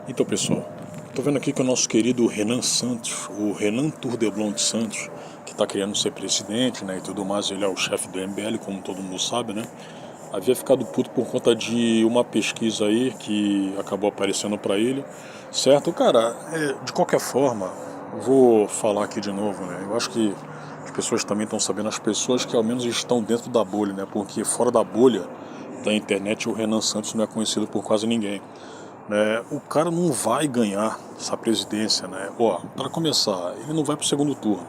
Então, pessoal, tô vendo aqui que o nosso querido Renan Santos, o Renan Turdeblon de Santos, que tá querendo ser presidente, né, e tudo mais, ele é o chefe do MBL, como todo mundo sabe, né, havia ficado puto por conta de uma pesquisa aí que acabou aparecendo pra ele, certo? Cara, de qualquer forma, vou falar aqui de novo, né, eu acho que as pessoas também estão sabendo, as pessoas que ao menos estão dentro da bolha, né, porque fora da bolha da internet o Renan Santos não é conhecido por quase ninguém. O cara não vai ganhar essa presidência, né? Ó, para começar, ele não vai para o segundo turno,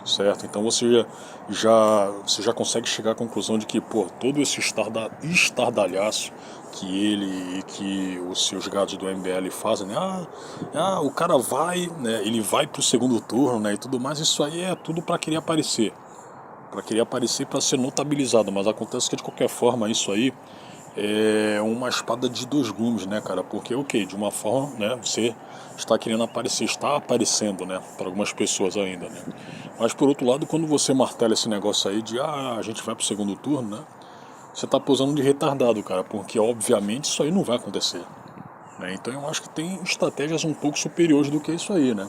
certo? Então você já consegue chegar à conclusão de que, pô, todo esse estardalhaço que ele e que os seus gados do MBL fazem, né? O cara vai, né? Ele vai para o segundo turno, né? E tudo mais, isso aí é tudo para querer aparecer. Para querer aparecer, para ser notabilizado, mas acontece que de qualquer forma isso aí é uma espada de dois gumes, né, cara? Porque, ok, de uma forma, né, você está querendo aparecer, está aparecendo, né, para algumas pessoas ainda, né? Mas por outro lado, quando você martela esse negócio aí de, a gente vai pro segundo turno, né, você tá posando de retardado, cara, porque obviamente isso aí não vai acontecer, né? Então eu acho que tem estratégias um pouco superiores do que isso aí, né?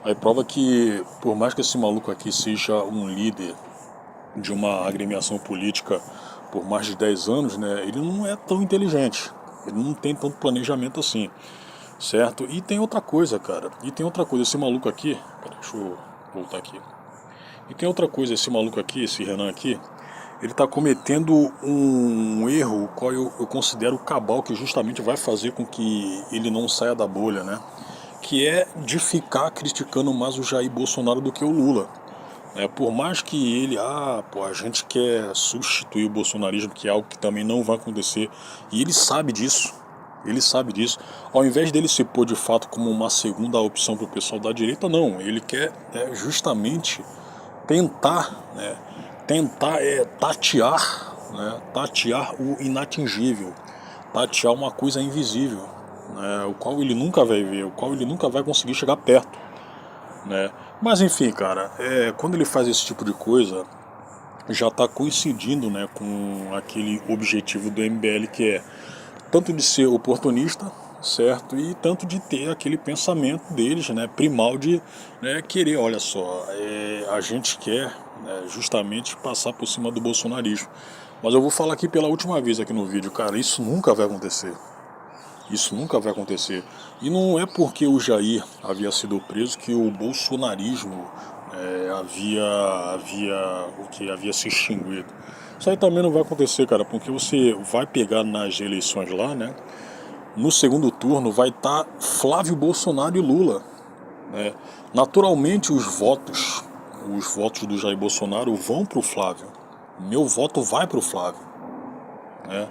Aí prova que, por mais que esse maluco aqui seja um líder de uma agremiação política por mais de 10 anos, né, ele não é tão inteligente, ele não tem tanto planejamento assim, certo? E tem outra coisa, cara, esse maluco aqui, pera, deixa eu voltar aqui, e tem outra coisa, esse maluco aqui, esse Renan aqui, ele está cometendo um erro, o qual eu considero cabal, que justamente vai fazer com que ele não saia da bolha, né, que é de ficar criticando mais o Jair Bolsonaro do que o Lula. Por mais que ele, a gente quer substituir o bolsonarismo, que é algo que também não vai acontecer, e ele sabe disso, ao invés dele se pôr de fato como uma segunda opção para o pessoal da direita, não, ele quer justamente tentar, tatear o inatingível, tatear uma coisa invisível, o qual ele nunca vai ver, o qual ele nunca vai conseguir chegar perto, né? Mas enfim, cara, quando ele faz esse tipo de coisa, já está coincidindo, né, com aquele objetivo do MBL, que é tanto de ser oportunista, certo, e tanto de ter aquele pensamento deles, né, primal de, né, querer, olha só, a gente quer, né, justamente passar por cima do bolsonarismo. Mas eu vou falar aqui pela última vez aqui no vídeo, cara, isso nunca vai acontecer. Isso nunca vai acontecer. E não é porque o Jair havia sido preso que o bolsonarismo havia se extinguido. Isso aí também não vai acontecer, cara, porque você vai pegar nas eleições lá, né? No segundo turno vai estar Flávio Bolsonaro e Lula, né? Naturalmente os votos do Jair Bolsonaro vão pro Flávio. Meu voto vai pro Flávio, né?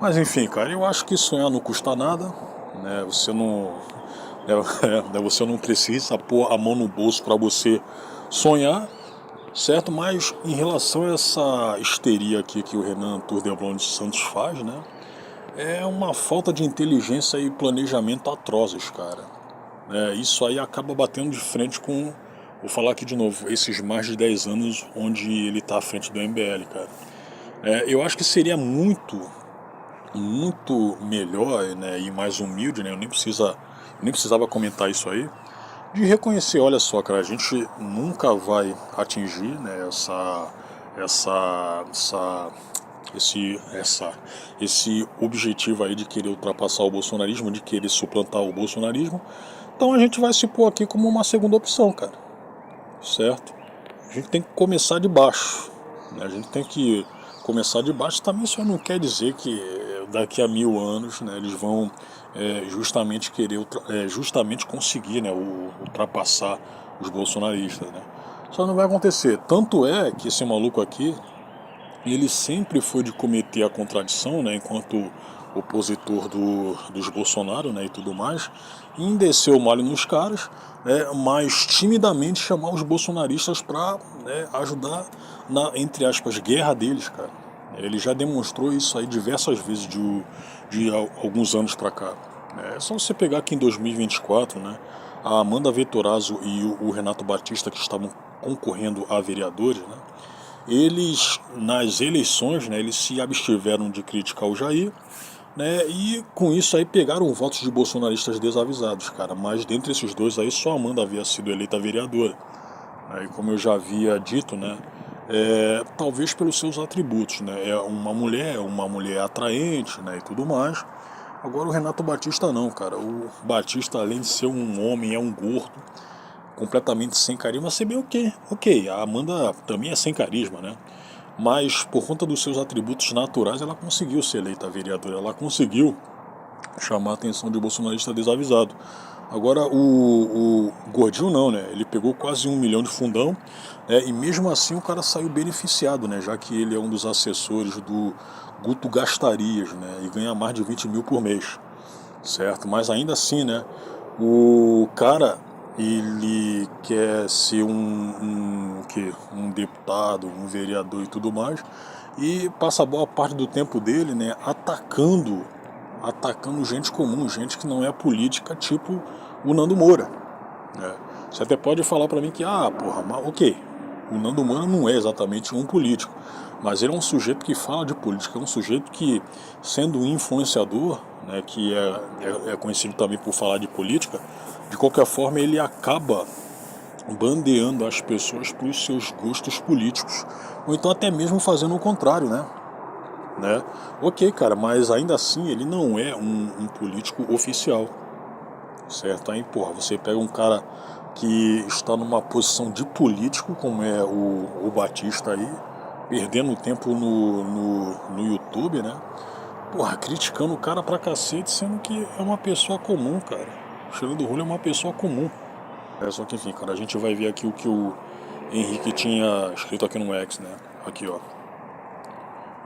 Mas enfim, cara, eu acho que sonhar não custa nada, né? Você não precisa pôr a mão no bolso para você sonhar, certo? Mas em relação a essa histeria aqui que o Renan Turdeblon de Santos faz, né? É uma falta de inteligência e planejamento atrozes, cara. Isso aí acaba batendo de frente com, vou falar aqui de novo, esses mais de 10 anos onde ele tá à frente do MBL, cara. Eu acho que seria muito melhor, né, e mais humilde, né, eu nem precisava comentar isso aí, de reconhecer, olha só, cara, a gente nunca vai atingir, né, essa, essa, esse objetivo aí de querer ultrapassar o bolsonarismo, de querer suplantar o bolsonarismo, então a gente vai se pôr aqui como uma segunda opção, cara, certo? A gente tem que começar de baixo, né? A gente tem que começar de baixo. Também isso não quer dizer que daqui a 1000 anos, né, eles vão justamente querer, justamente conseguir, né, ultrapassar os bolsonaristas, né? Só não vai acontecer. Tanto é que esse maluco aqui, ele sempre foi de cometer a contradição, né, enquanto opositor dos Bolsonaro, né, e tudo mais, em descer o malho nos caras, mas timidamente chamar os bolsonaristas para, né, ajudar na, entre aspas, guerra deles, cara. Ele já demonstrou isso aí diversas vezes de alguns anos para cá. É só você pegar aqui em 2024, né, a Amanda Vettorazzo e o Renato Batista, que estavam concorrendo a vereadores, né, eles, nas eleições, né, eles se abstiveram de criticar o Jair, né? E com isso aí pegaram votos de bolsonaristas desavisados, cara. Mas dentre esses dois aí, só a Amanda havia sido eleita vereadora. Aí, como eu já havia dito, né? Talvez pelos seus atributos, né? É uma mulher atraente, né? E tudo mais. Agora o Renato Batista não, cara. O Batista, além de ser um homem, é um gordo, completamente sem carisma. Se bem ok, a Amanda também é sem carisma, né? Mas por conta dos seus atributos naturais, ela conseguiu ser eleita vereadora. Ela conseguiu chamar a atenção de bolsonarista desavisado. Agora o Gordinho não, né? Ele pegou quase 1 milhão de fundão, né? E mesmo assim o cara saiu beneficiado, né? Já que ele é um dos assessores do Guto Gastarias, né? E ganha mais de 20 mil por mês, certo? Mas ainda assim, né? O cara, ele quer ser um deputado, um vereador e tudo mais, e passa boa parte do tempo dele, né? Atacando gente comum, gente que não é política, tipo o Nando Moura, né? Você até pode falar pra mim que, porra, mas ok, o Nando Moura não é exatamente um político, mas ele é um sujeito que fala de política, é um sujeito que, sendo um influenciador, né, que é conhecido também por falar de política, de qualquer forma ele acaba bandeando as pessoas para os seus gostos políticos, ou então até mesmo fazendo o contrário, né? Ok, cara, mas ainda assim ele não é um político oficial, certo? Aí, porra, você pega um cara que está numa posição de político, como é o Batista aí, perdendo tempo no YouTube, né? Porra, criticando o cara pra cacete, sendo que é uma pessoa comum, cara. O Fernando Rolho é uma pessoa comum. Só que enfim, cara, a gente vai ver aqui o que o Henrique tinha escrito aqui no X, né? Aqui, ó.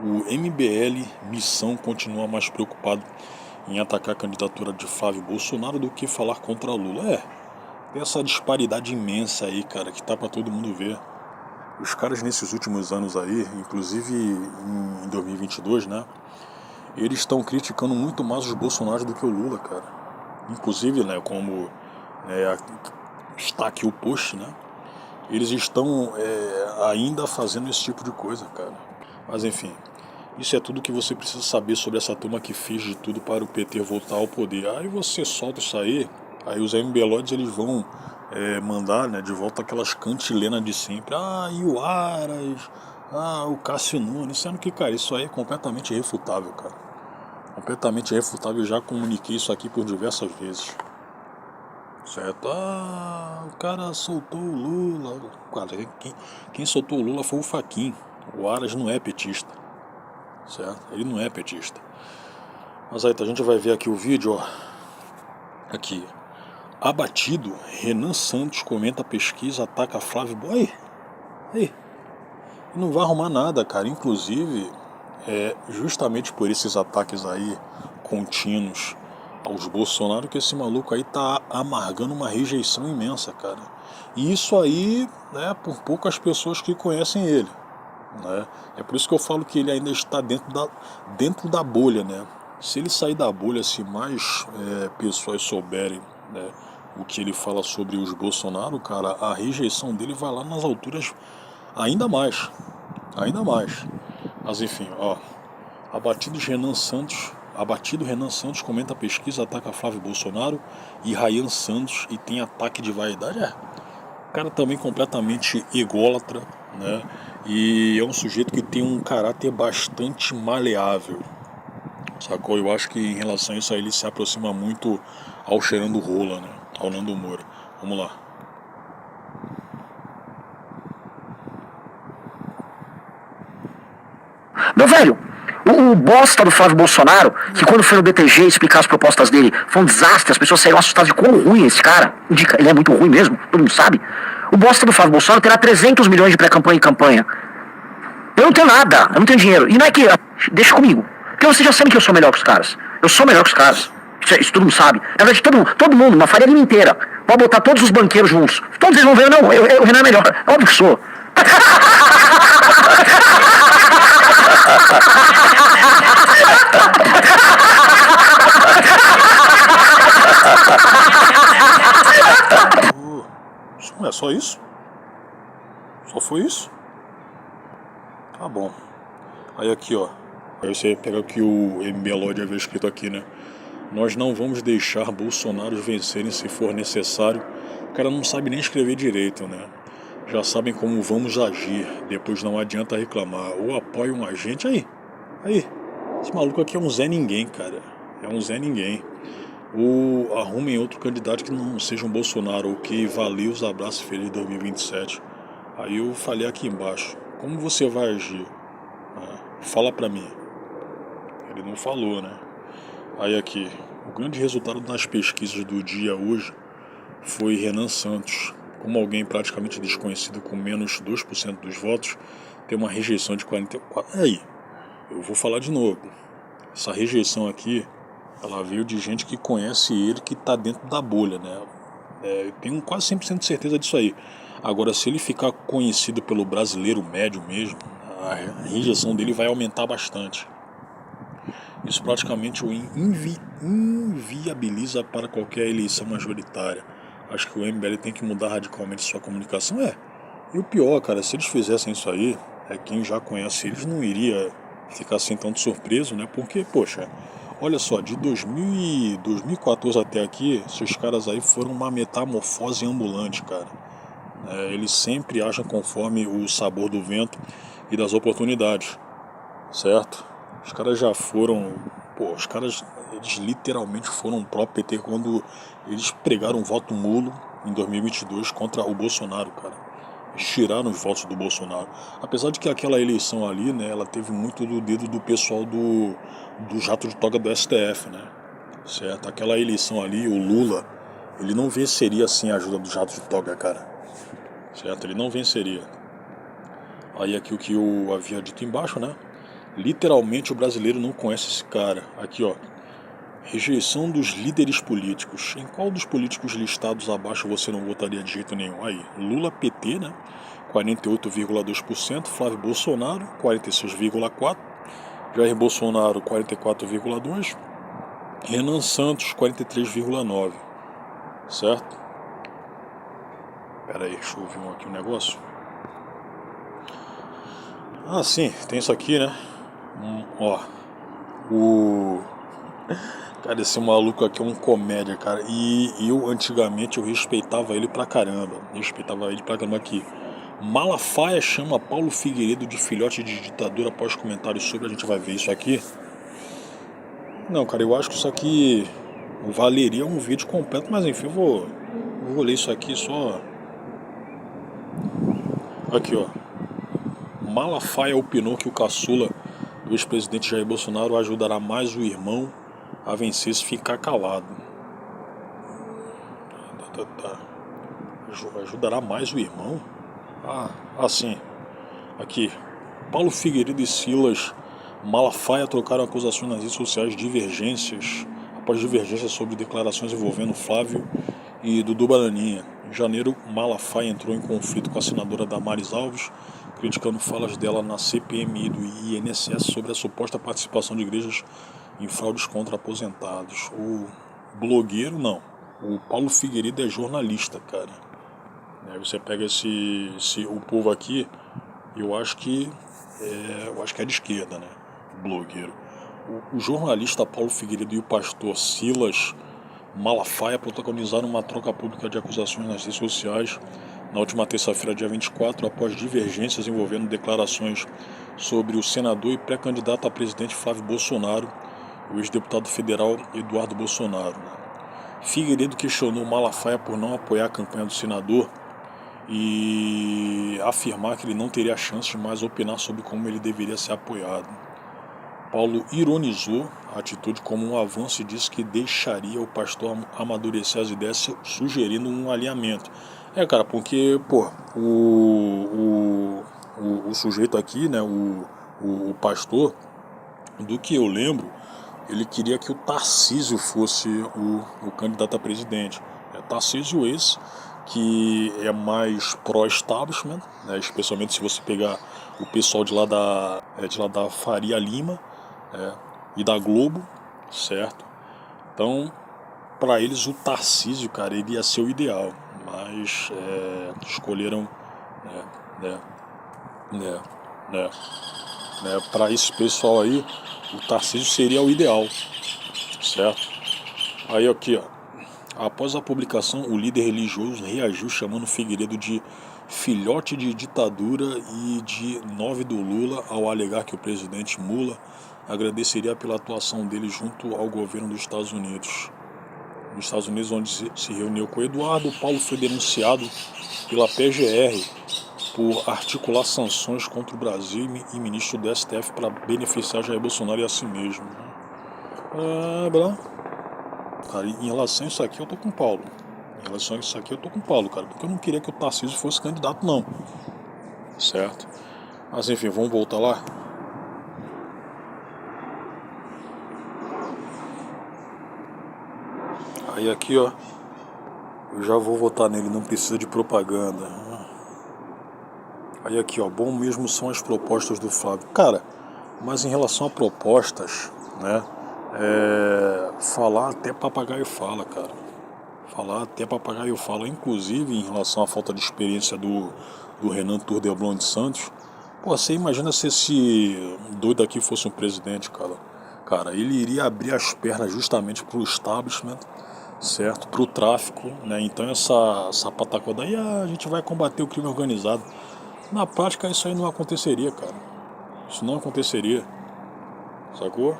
O MBL Missão continua mais preocupado em atacar a candidatura de Flávio Bolsonaro do que falar contra Lula. Tem essa disparidade imensa aí, cara, que tá pra todo mundo ver. Os caras nesses últimos anos aí, inclusive em 2022, né? Eles estão criticando muito mais os Bolsonaros do que o Lula, cara. Inclusive, né, como está aqui o post, né? Eles estão ainda fazendo esse tipo de coisa, cara. Mas enfim, isso é tudo que você precisa saber sobre essa turma que fez de tudo para o PT voltar ao poder. Aí você solta isso aí os MBLoides eles vão mandar, né, de volta aquelas cantilenas de sempre. E o Aras, o Cássio Nunes, sendo que, cara, isso aí é completamente irrefutável, cara. Completamente irrefutável, eu já comuniquei isso aqui por diversas vezes. Certo? O cara soltou o Lula. Cara, quem soltou o Lula foi o Fachin. O Aras não é petista. Certo? Ele não é petista. Mas aí, a gente vai ver aqui o vídeo, ó. Aqui. Abatido, Renan Santos comenta a pesquisa, ataca Flávio Boy. Aí. Não vai arrumar nada, cara. Inclusive, justamente por esses ataques aí contínuos aos Bolsonaro que esse maluco aí tá amargando uma rejeição imensa, cara. E isso aí, né, por poucas pessoas que conhecem ele, né? É por isso que eu falo que ele ainda está dentro da bolha, né? Se ele sair da bolha, se mais pessoas souberem, né, o que ele fala sobre os Bolsonaro, cara, a rejeição dele vai lá nas alturas ainda mais. Ainda mais. Mas enfim, ó. Abatido Renan Santos comenta a pesquisa, ataca Flávio Bolsonaro e Rayan Santos e tem ataque de vaidade. Cara também completamente ególatra, né? E é um sujeito que tem um caráter bastante maleável, sacou? Eu acho que em relação a isso aí ele se aproxima muito ao cheirando rola, né? Ao Nando Moura. Vamos lá. Meu velho, o bosta do Flávio Bolsonaro, que quando foi no BTG explicar as propostas dele, foi um desastre, as pessoas saíram assustadas de quão ruim é esse cara. Ele é muito ruim mesmo, todo mundo sabe. O bosta do Flávio Bolsonaro terá 300 milhões de pré-campanha e campanha. Eu não tenho nada, eu não tenho dinheiro. E não é que... Deixa comigo. Porque você já sabe que eu sou melhor que os caras. Eu sou melhor que os caras. Isso todo mundo sabe. Na verdade, todo mundo, na Faria Lima inteira. Pode botar todos os banqueiros juntos. Todos eles vão ver, não, o Renan é melhor. É óbvio que sou. Não é só isso? Só foi isso? Tá bom. Aí aqui, ó. Aí você pega o que o MBLOD havia escrito aqui, né? Nós não vamos deixar Bolsonaro vencerem se for necessário. O cara não sabe nem escrever direito, né? Já sabem como vamos agir. Depois não adianta reclamar. Ou apoiam a gente. Aí. Esse maluco aqui é um Zé Ninguém, cara. É um Zé Ninguém. Ou arrumem outro candidato que não seja um Bolsonaro. Ou que valeu os abraços felizes de 2027. Aí eu falei aqui embaixo. Como você vai agir? Fala pra mim. Ele não falou, né? Aí aqui. O grande resultado das pesquisas do dia hoje foi Renan Santos. Como alguém praticamente desconhecido com menos 2% dos votos, tem uma rejeição de 44%. Aí, eu vou falar de novo. Essa rejeição aqui, ela veio de gente que conhece ele, que está dentro da bolha, né? Eu tenho quase 100% de certeza disso aí. Agora, se ele ficar conhecido pelo brasileiro médio mesmo, a rejeição dele vai aumentar bastante. Isso praticamente o inviabiliza para qualquer eleição majoritária. Acho que o MBL tem que mudar radicalmente sua comunicação. E o pior, cara, se eles fizessem isso aí, quem já conhece eles não iria ficar assim tanto surpreso, né? Porque, poxa, olha só, de 2014 até aqui, esses caras aí foram uma metamorfose ambulante, cara. Eles sempre agem conforme o sabor do vento e das oportunidades, certo? Os caras já foram... os caras, eles literalmente foram o próprio PT quando eles pregaram um voto nulo em 2022 contra o Bolsonaro, cara. Eles tiraram os votos do Bolsonaro. Apesar de que aquela eleição ali, né, ela teve muito do dedo do pessoal do jato de toga do STF, né? Certo? Aquela eleição ali, o Lula, ele não venceria sem a ajuda do jato de toga, cara. Certo? Ele não venceria. Aí aqui o que eu havia dito embaixo, né? Literalmente o brasileiro não conhece esse cara. Aqui, ó. Rejeição dos líderes políticos. Em qual dos políticos listados abaixo você não votaria de jeito nenhum? Aí, Lula, PT, né? 48,2%. Flávio Bolsonaro, 46,4%. Jair Bolsonaro, 44,2%. Renan Santos, 43,9%. Certo? Pera aí, deixa eu ver aqui um negócio. Sim, tem isso aqui, né? Cara, esse maluco aqui é um comédia, cara. E eu, antigamente, eu respeitava ele pra caramba. Aqui. Malafaia chama Paulo Figueiredo de filhote de ditadura após comentários sobre... A gente vai ver isso aqui. Não, cara, eu acho que isso aqui valeria um vídeo completo. Mas enfim, eu vou ler isso aqui só... Aqui, ó. Malafaia opinou que o caçula do ex-presidente Jair Bolsonaro ajudará mais o irmão a vencer se ficar calado. Ajudará mais o irmão? Sim. Aqui. Paulo Figueiredo e Silas Malafaia trocaram acusações nas redes sociais após divergências sobre declarações envolvendo Flávio e Dudu Bananinha. Em janeiro, Malafaia entrou em conflito com a senadora Damares Alves, criticando falas dela na CPMI do INSS sobre a suposta participação de igrejas em fraudes contra aposentados. O blogueiro, não. O Paulo Figueiredo é jornalista, cara. Você pega o povo aqui, eu acho que é de esquerda, né? O blogueiro. O jornalista Paulo Figueiredo e o pastor Silas Malafaia protagonizaram uma troca pública de acusações nas redes sociais na última terça-feira, dia 24, após divergências envolvendo declarações sobre o senador e pré-candidato a presidente Flávio Bolsonaro e o ex-deputado federal Eduardo Bolsonaro. Figueiredo questionou Malafaia por não apoiar a campanha do senador e afirmar que ele não teria chance de mais opinar sobre como ele deveria ser apoiado. Paulo ironizou a atitude como um avanço e disse que deixaria o pastor amadurecer as ideias, sugerindo um alinhamento. Cara, porque, o sujeito aqui, né, o pastor, do que eu lembro, ele queria que o Tarcísio fosse o candidato a presidente. Tarcísio esse, que é mais pró-establishment, né, especialmente se você pegar o pessoal de lá da Faria Lima, e da Globo, certo? Então, para eles o Tarcísio, cara, ele ia ser o ideal, mas escolheram, né? Para esse pessoal aí, o Tarcísio seria o ideal, certo? Aí aqui, ó. Após a publicação, o líder religioso reagiu chamando Figueiredo de filhote de ditadura e de 9 do Lula ao alegar que o presidente Lula agradeceria pela atuação dele junto ao governo dos Estados Unidos. Nos Estados Unidos, onde se reuniu com Eduardo, Paulo foi denunciado pela PGR por articular sanções contra o Brasil e ministro do STF para beneficiar Jair Bolsonaro e a si mesmo. Cara, em relação a isso aqui eu tô com o Paulo. Cara, porque eu não queria que o Tarcísio fosse candidato, não. Certo? Mas enfim, vamos voltar lá. Aí aqui, ó, eu já vou votar nele, não precisa de propaganda. Aí aqui, ó, bom mesmo são as propostas do Flávio. Cara, mas em relação a propostas, né, falar até papagaio fala, cara. Falar até papagaio fala. Inclusive, em relação à falta de experiência do Renan Turdelblom de Santos, pô, você imagina se esse doido aqui fosse um presidente, cara. Cara, ele iria abrir as pernas justamente pro establishment, certo? Pro tráfico, né? Então essa pataquada aí, a gente vai combater o crime organizado. Na prática, isso aí não aconteceria, cara. Isso não aconteceria. Sacou?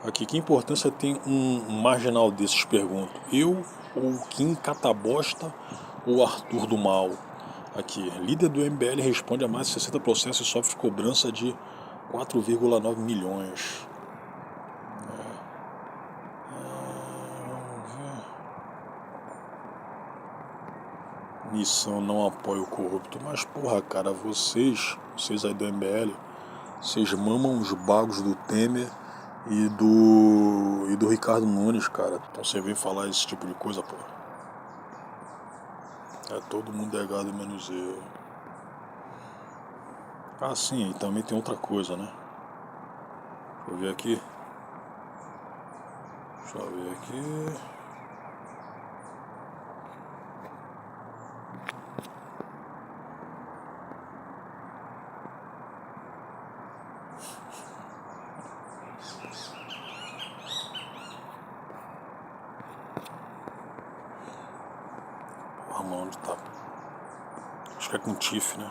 Aqui, que importância tem um marginal desses, pergunto? Eu, ou Kim Catabosta, ou Arthur do Mal? Aqui, líder do MBL responde a mais de 60 processos e sofre cobrança de 4,9 milhões. Missão não apoia o corrupto. Mas, porra, cara, vocês aí do MBL, vocês mamam os bagos do Temer e do Ricardo Nunes, cara. Então você vem falar esse tipo de coisa, pô. É todo mundo é gado menos eu. Ah, sim, e também tem outra coisa, né? Deixa eu ver aqui. Porra, mano, onde tá? Acho que é com TIF, né?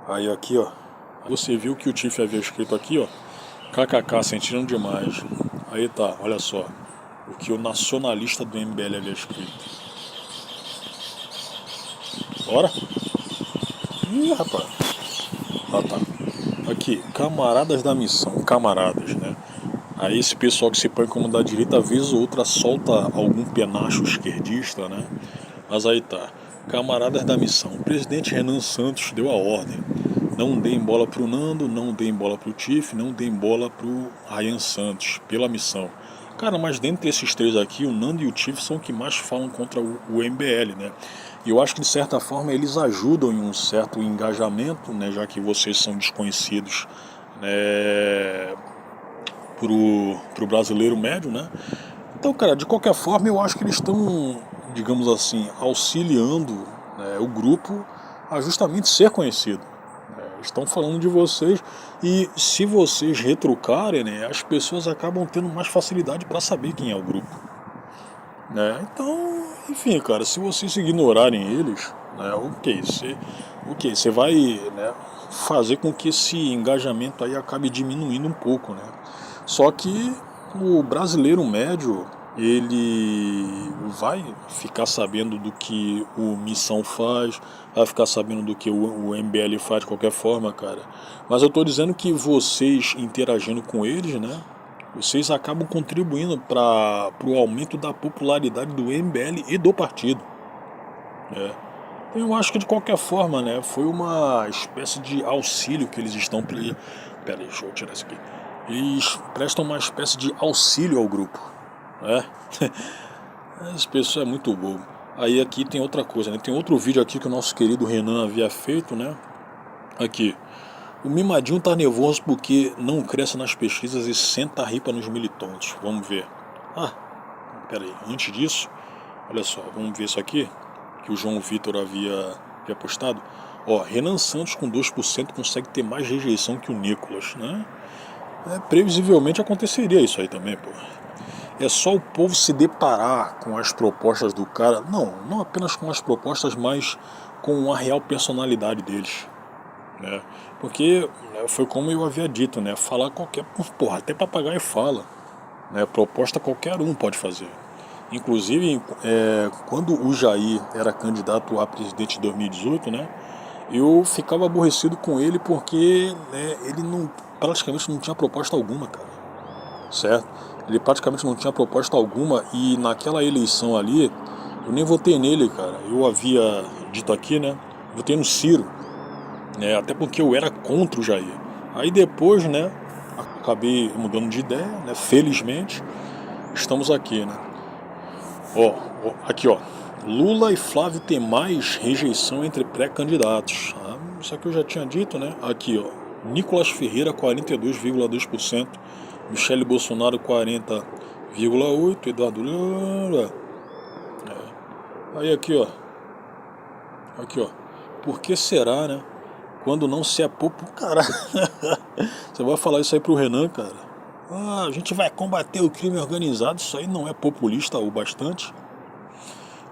Aí aqui, ó, você viu que o Tiff havia escrito aqui, ó, KKK, sentiram demais. Aí tá, olha só, o que o nacionalista do MBL havia escrito. Bora? Ih, rapaz. Ah, tá. Aqui, camaradas da missão, camaradas, né? Aí esse pessoal que se põe como da direita, vez ou outra solta algum penacho esquerdista, né? Mas aí tá. Camaradas da missão. O presidente Renan Santos deu a ordem. Não deem bola pro Nando, não deem bola pro Tiff, não deem bola pro Ryan Santos, pela missão. Cara, mas dentre esses três aqui, o Nando e o Tiff são os que mais falam contra o MBL, né? E eu acho que de certa forma eles ajudam em um certo engajamento, né? Já que vocês são desconhecidos, né? Pro brasileiro médio, né? Então, cara, de qualquer forma, eu acho que eles estão, digamos assim, auxiliando, né, o grupo a justamente ser conhecido. Estão falando de vocês e se vocês retrucarem, né, as pessoas acabam tendo mais facilidade para saber quem é o grupo. Né? Então, enfim, cara, se vocês ignorarem eles, né, você vai, né, fazer com que esse engajamento aí acabe diminuindo um pouco, né? Só que o brasileiro médio, ele vai ficar sabendo do que o Missão faz, vai ficar sabendo do que o MBL faz de qualquer forma, cara. Mas eu tô dizendo que vocês interagindo com eles, né, vocês acabam contribuindo para o aumento da popularidade do MBL e do partido. Né? Eu acho que de qualquer forma, né, foi uma espécie de auxílio que eles estão... Pera aí, deixa eu tirar isso aqui. eles prestam uma espécie de auxílio ao grupo, né? Esse pessoal é muito bobo. Aí aqui tem outra coisa, né? Tem outro vídeo aqui que o nosso querido Renan havia feito, né? Aqui. O mimadinho tá nervoso porque não cresce nas pesquisas e senta a ripa nos militantes. Vamos ver. Pera aí. Antes disso, olha só, vamos ver isso aqui que o João Vitor havia postado. Renan Santos com 2% consegue ter mais rejeição que o Nicolas, né? Previsivelmente aconteceria isso aí também, pô. É só o povo se deparar com as propostas do cara, não apenas com as propostas, mas com a real personalidade deles, né? Porque foi como eu havia dito, né? Falar qualquer, porra, até papagaio fala, né? Proposta qualquer um pode fazer. Inclusive, quando o Jair era candidato a presidente em 2018, né? Eu ficava aborrecido com ele porque, né, ele praticamente não tinha proposta alguma, cara. Certo? Ele praticamente não tinha proposta alguma e naquela eleição ali, eu nem votei nele, cara. Eu havia dito aqui, né? Votei no Ciro, né? Até porque eu era contra o Jair. Aí depois, né? Acabei mudando de ideia, né? Felizmente, estamos aqui, né? Aqui, Lula e Flávio têm mais rejeição entre pré-candidatos. Isso aqui eu já tinha dito, né? Aqui, Nicolas Ferreira, 42,2%. Michele Bolsonaro, 40,8%. Eduardo Lula. Aí aqui, Aqui, Por que será, né? Quando não se é popular. Cara, você vai falar isso aí pro Renan, cara? A gente vai combater o crime organizado. Isso aí não é populista o bastante?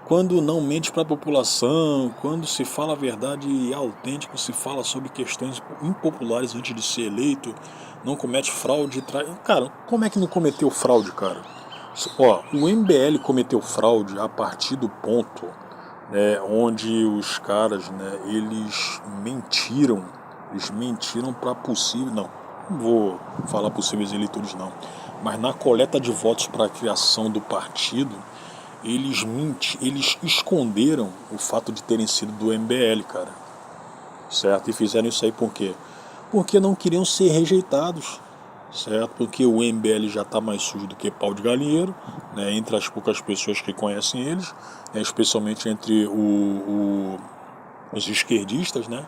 Quando não mente para a população, quando se fala a verdade autêntica, se fala sobre questões impopulares antes de ser eleito, não comete fraude, Cara, como é que não cometeu fraude, cara? O MBL cometeu fraude a partir do ponto, né, onde os caras, né, eles mentiram para possível, não vou falar possíveis eleitores não, mas na coleta de votos para a criação do partido, eles esconderam o fato de terem sido do MBL, cara. Certo? E fizeram isso aí por quê? Porque não queriam ser rejeitados. Certo? Porque o MBL já está mais sujo do que pau de galinheiro, né? Entre as poucas pessoas que conhecem eles, né? Especialmente entre os esquerdistas, né?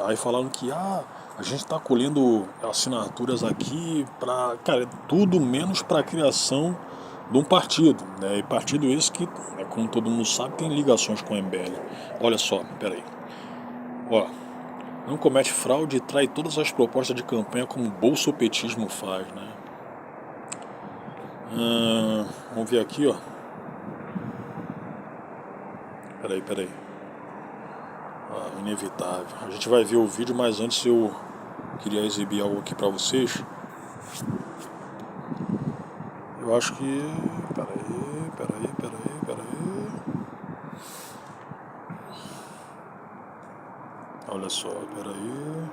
Aí falaram que a gente está colhendo assinaturas aqui para, cara, tudo menos para a criação de um partido, né? E partido esse que, como todo mundo sabe, tem ligações com o MBL. Olha só, peraí. Não comete fraude e trai todas as propostas de campanha como o bolsopetismo faz, né? Vamos ver aqui, Peraí. Inevitável. A gente vai ver o vídeo, mas antes eu queria exibir algo aqui pra vocês. Eu acho que... Peraí. Olha só, peraí.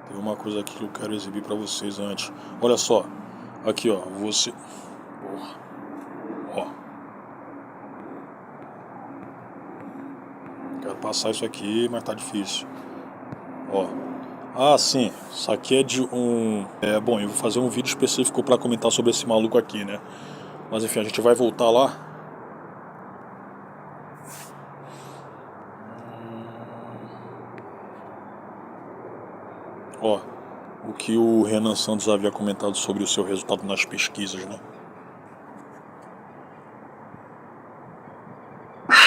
Tem uma coisa aqui que eu quero exibir pra vocês antes. Olha só. Aqui, você... Quero passar isso aqui, mas tá difícil. Sim. Isso aqui é de um... Bom, eu vou fazer um vídeo específico pra comentar sobre esse maluco aqui, né? Mas enfim, a gente vai voltar lá. O que o Renan Santos havia comentado sobre o seu resultado nas pesquisas, né?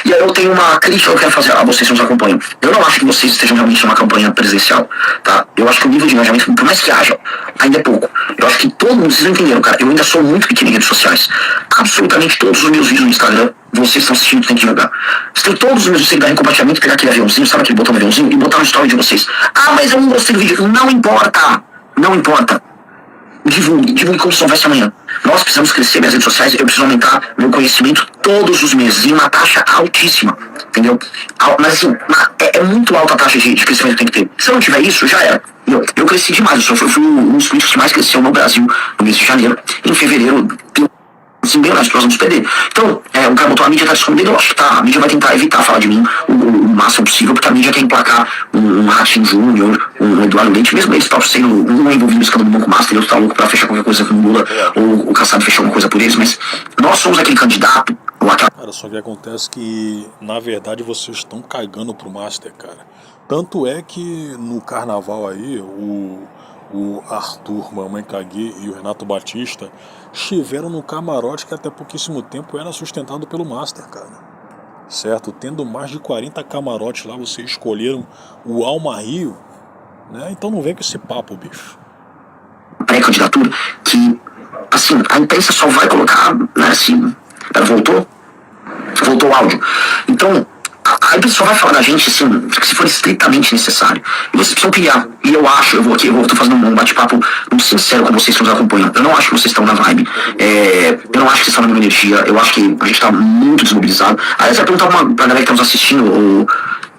E aí eu tenho uma crítica que eu quero fazer a vocês que nos acompanham. Eu não acho que vocês estejam realmente numa campanha presidencial, tá? Eu acho que o nível de engajamento, por mais que haja, ainda é pouco. Eu acho que todo mundo, vocês não entenderam, cara. Eu ainda sou muito pequeno em redes sociais. Absolutamente todos os meus vídeos no Instagram, vocês estão assistindo, tem que jogar. Vocês têm todos os meus, vocês darem compartilhamento, pegar aquele aviãozinho, sabe aquele botão do aviãozinho, e botar no story de vocês. Mas eu não gostei do vídeo. Não importa. Divulgue como se não houvesse amanhã. Nós precisamos crescer minhas redes sociais, eu preciso aumentar meu conhecimento todos os meses, em uma taxa altíssima, entendeu? Mas assim, é muito alta a taxa de crescimento que tem que ter. Se eu não tiver isso, já era. Eu cresci demais, eu fui um dos políticos que mais cresceu no Brasil no mês de janeiro. Em fevereiro, assim, bem honesto, nós vamos perder. Então, o cara botou a mídia tá escondendo, eu acho que a mídia vai tentar evitar falar de mim o máximo possível, porque a mídia quer emplacar um um Martin Júnior, um Eduardo Leite, mesmo eles próprios sendo um envolvido no escândalo do Banco Master e outro tá louco pra fechar qualquer coisa com o Lula, ou o Kassab fechar alguma coisa por eles, mas nós somos aquele candidato, ou aquela... Cara, só que acontece que, na verdade, vocês estão cagando pro Master, cara. Tanto é que no carnaval aí, o Arthur, Mamãe Caguê e o Renato Batista estiveram no camarote que até pouquíssimo tempo era sustentado pelo Master, cara. Certo? Tendo mais de 40 camarotes lá, vocês escolheram o Alma Rio, né? Então não vem com esse papo, bicho. Pré-candidatura que, assim, a imprensa só vai colocar, né, assim, ela voltou o áudio. Então, a imprensa só vai falar da gente, assim, se for estritamente necessário. E vocês precisam criar. E eu acho, eu tô fazendo um bate-papo muito sincero com vocês que nos acompanham. Eu não acho que vocês estão na vibe. Eu não acho que vocês estão na mesma energia. Eu acho que a gente tá muito desmobilizado. Aliás, eu ia perguntar pra galera que tá nos assistindo,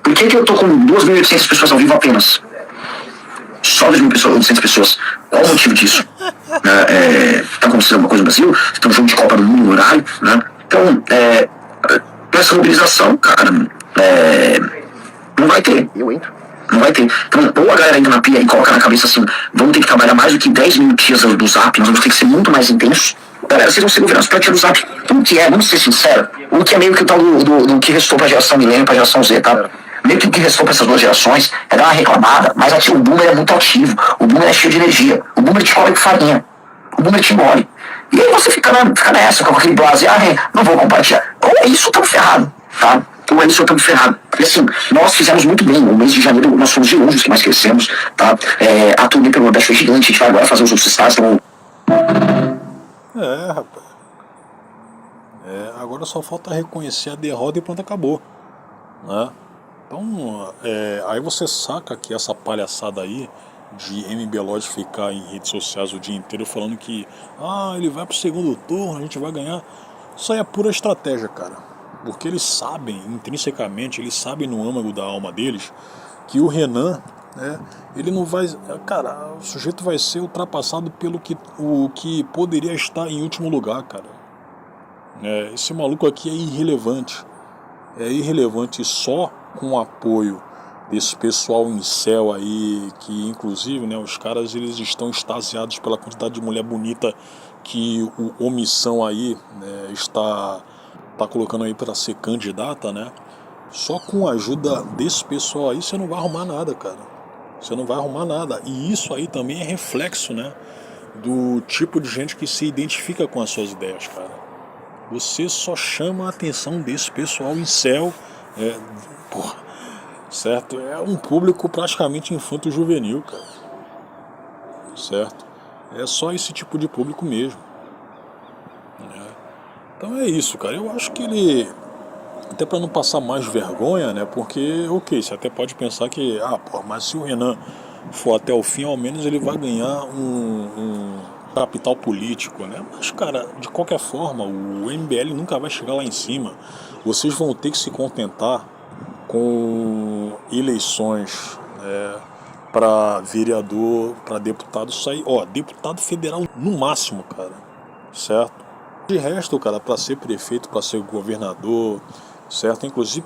por que eu tô com 2.800 pessoas ao vivo apenas? Só 2.800 pessoas. Qual o motivo disso? Tá acontecendo alguma coisa no Brasil? Estão junto de Copa do Mundo no horário, né? Então, essa mobilização, cara, não vai ter. Eu entro. Não vai ter. Então, ou a galera entra na pia e coloca na cabeça assim, vamos ter que trabalhar mais do que 10 minutinhos do Zap, nós vamos ter que ser muito mais intensos. Galera, vocês vão ser governados pra tirar do Zap. Então, o que é, vamos ser sinceros, o que é meio que o tal do que restou pra geração milênio, pra geração Z, tá? Meio que o que restou pra essas duas gerações é dar uma reclamada, mas o boomer é muito ativo, o boomer é cheio de energia, o boomer te come com farinha, o boomer te engole. E aí você fica nessa, com aquele blase, não vou compartilhar. Ou é isso, estamos ferrados, tá? Ou é isso, estamos ferrados. E assim, nós fizemos muito bem, no mês de janeiro nós fomos de longe os que mais crescemos, tá? A turnê pelo Nordeste foi gigante, a gente vai agora fazer os outros estados, então... Rapaz. Agora só falta reconhecer a derrota e pronto, acabou, né? Então, aí você saca que essa palhaçada aí de MBLOD ficar em redes sociais o dia inteiro falando que ele vai pro segundo turno, a gente vai ganhar. Isso aí é pura estratégia, cara. Porque eles sabem, intrinsecamente, eles sabem no âmago da alma deles que o Renan, né, ele não vai... Cara, o sujeito vai ser ultrapassado pelo o que poderia estar em último lugar, cara. Esse maluco aqui é irrelevante. É irrelevante só com o apoio desse pessoal incel aí, que inclusive, né, os caras eles estão extasiados pela quantidade de mulher bonita que o Omissão aí, né, está colocando aí para ser candidata, né? Só com a ajuda desse pessoal aí você não vai arrumar nada, cara. Você não vai arrumar nada. E isso aí também é reflexo, né, do tipo de gente que se identifica com as suas ideias, cara. Você só chama a atenção desse pessoal incel, certo? É um público praticamente infanto-juvenil, cara, certo? É só esse tipo de público mesmo, né? Então é isso, cara. Eu acho que ele, até para não passar mais vergonha, né? Porque, você até pode pensar que, mas se o Renan for até o fim, ao menos ele vai ganhar um capital político, né? Mas, cara, de qualquer forma, o MBL nunca vai chegar lá em cima. Vocês vão ter que se contentar com eleições, para vereador, para deputado, isso aí, deputado federal no máximo, cara, certo? De resto, cara, para ser prefeito, para ser governador, certo? Inclusive,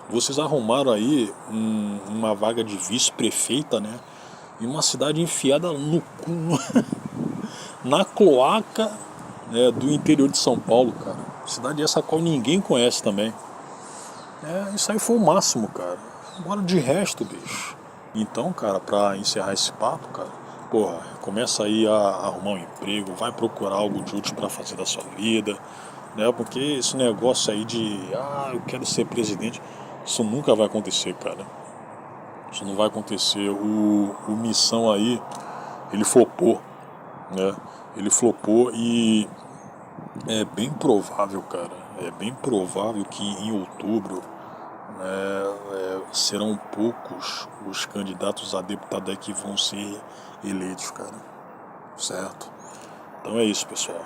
vocês arrumaram aí uma vaga de vice-prefeita, né? Em uma cidade enfiada no cu, na cloaca, né, do interior de São Paulo, cara. Cidade essa a qual ninguém conhece também. Isso aí foi o máximo, cara. Agora de resto, bicho. Então, cara, pra encerrar esse papo, cara, começa aí a arrumar um emprego, vai procurar algo de útil pra fazer da sua vida, né? Porque esse negócio aí de, eu quero ser presidente, isso nunca vai acontecer, cara. Isso não vai acontecer. O Missão aí, ele flopou, né? Ele flopou e é bem provável, cara. É bem provável que em outubro, serão poucos os candidatos a deputado aí que vão ser eleitos, cara. Certo? Então é isso, pessoal.